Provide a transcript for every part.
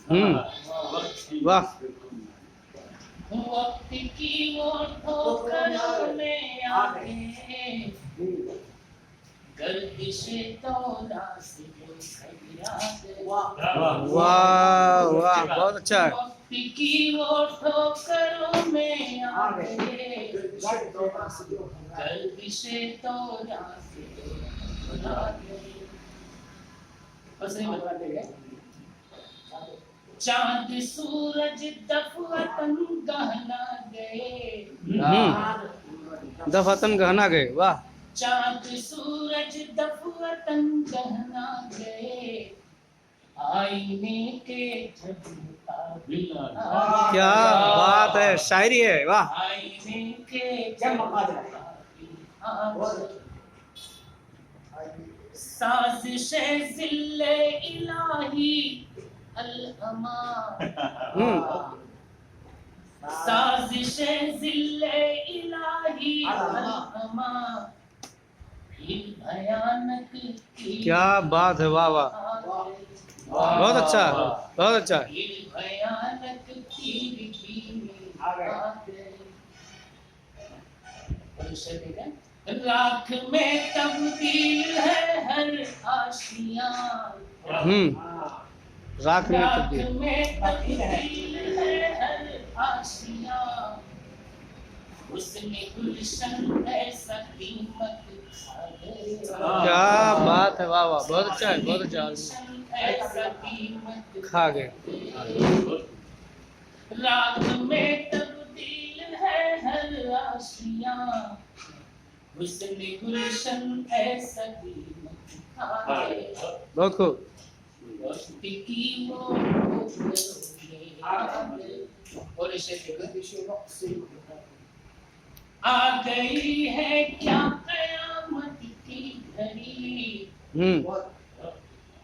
वाह। वक्त की वो ठोकरों में आके गर्दिशे तौला से घबरा गए। वाह वाह, बहुत अच्छा है। वक्त की वो ठोकरों में आके गर्दिशे तौला से घबरा गए। बताते हैं चांद सूरज दफवतन गहना गए। दफातन गहना गए, वाह। चांद सूरज दफवतन गहना गए। आईने के क्या बात है, शायरी है, वाह। आईने के साजिशे जिल्ले इलाही अल-अमा। साजिशे जिल्ले इलाही अल-अमा। भयानक क्या बात है, वाह वाह, बहुत अच्छा, बहुत अच्छा। भयानक तीर की राख में तब्दील है हर आशियां। राख में राख तब्दील में तब्दील है हर आशियां। उसने गुलशन ऐसा कीमत क्या बात है, वाह वाह, बहुत अच्छा है, बहुत अच्छा। ऐसा कीमत खा गए। राख में तब्दील है हर आशियां। उसने गुलशन ऐसा कीमत खा गए। बहुत खूब। वक्त की वो और आ गई है क्या कयामत की घड़ी।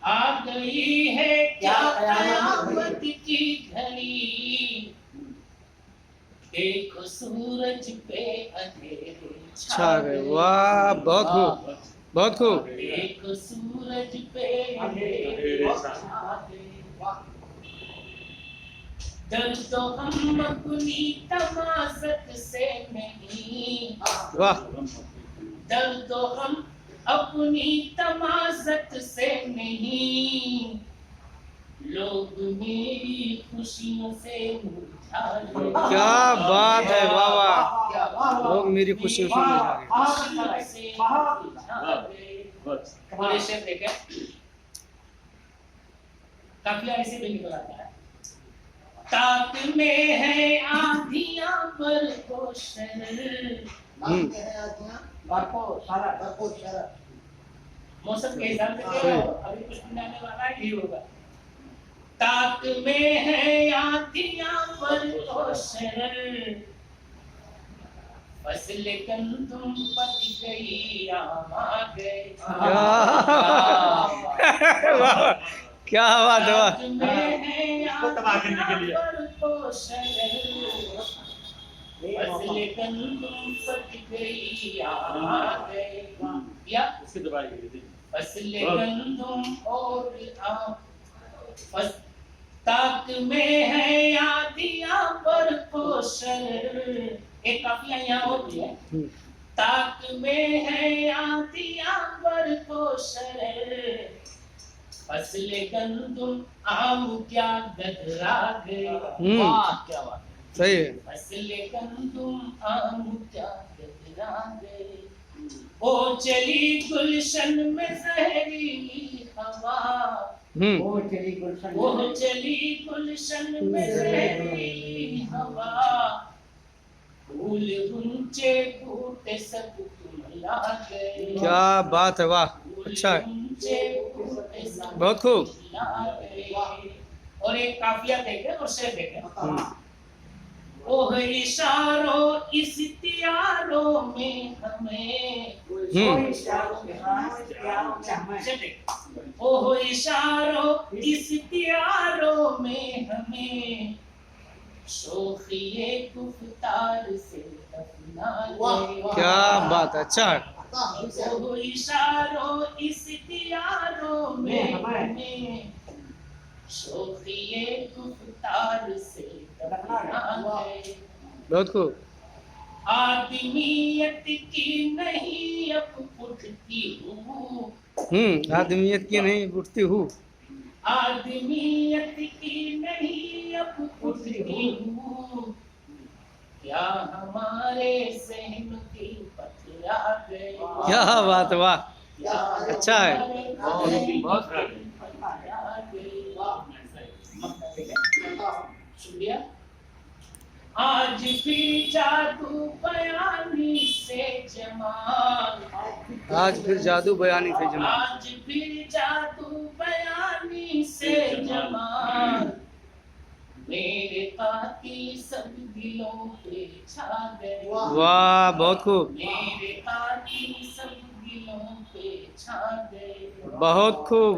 आ गई है क्या कयामत की घड़ी। देखो सूरज पे अंधेरे छा गए, वाह, बहुत खूब, बहुत खूब। देखो सूरज पे अंधेरे छा गए। डर तो हम अपनी तमाशत से नहीं। वाह। डर तो हम अपनी तमाशत से नहीं। लोग मेरी खुशियों से मुरझा गए। क्या बात है, वाह वाह, लोग मेरी खुशियों से मुरझा गए। काफिला ऐसे भी निकल आता है। ताक में है आंधियां बरको शरर। मौसम के हिसाब से अभी कुछ दिन आने वाला ही होगा। ताक में है आंधियां बरको शरर। फसल गंदुम पक गई आम आ गए। क्या बात है, वाह। तबाह करने के लिए फसल गंदुम पक गई आम आ गए। या उसके दबाई गई फसल गंदुम और आम। ताक में है आंधियां बरको शरर। एक काफिया यहाँ होती है। ताक में है आंधियां बरको शरर। फसल गंदुम आम क्या गदरा गए। वाह क्या बात, सही है। फसल गंदुम आम क्या गदरा गए। ओ चली गुलशन में जहरीली हवा। वो चली गुलशन में जहरीली हवा। फूल गुंचे बूटे सब तुम ला गए। क्या बात है, वाह, अच्छा है, बहुत खूब। और एक काफिया देखे और शेर देखे। ओह इशारों इस तियारों में हमें। ओह इशारों इस तियारों में हमें। शोखिए गुफ्तार से दफना दे। क्या बात, अच्छा है। ओह इशारों इस तियारों में हमें। शोखिए गुफ्तार से दफना गए। बहुत खूब। आदमियत की नहीं अब उठती हूँ, आदमियत की नहीं उठती हूँ। आदमियत की नहीं अब उठती हूँ, क्या हमारे सहन के पथरा गए। क्या बात, वाह। क्या अच्छा है। हमारे बहुत सहन के पथरा गए। शुक्रिया। आज फिर जादू बयानी से जमाल, आज फिर जादू बयानी से जमा। आज फिर जादू बयानी से जमाल, मेरे कातिल सब दिलों पे छा गए। वाह, बहुत खूब। मेरे कातिल सब दिलों पे छा गए। बहुत खूब।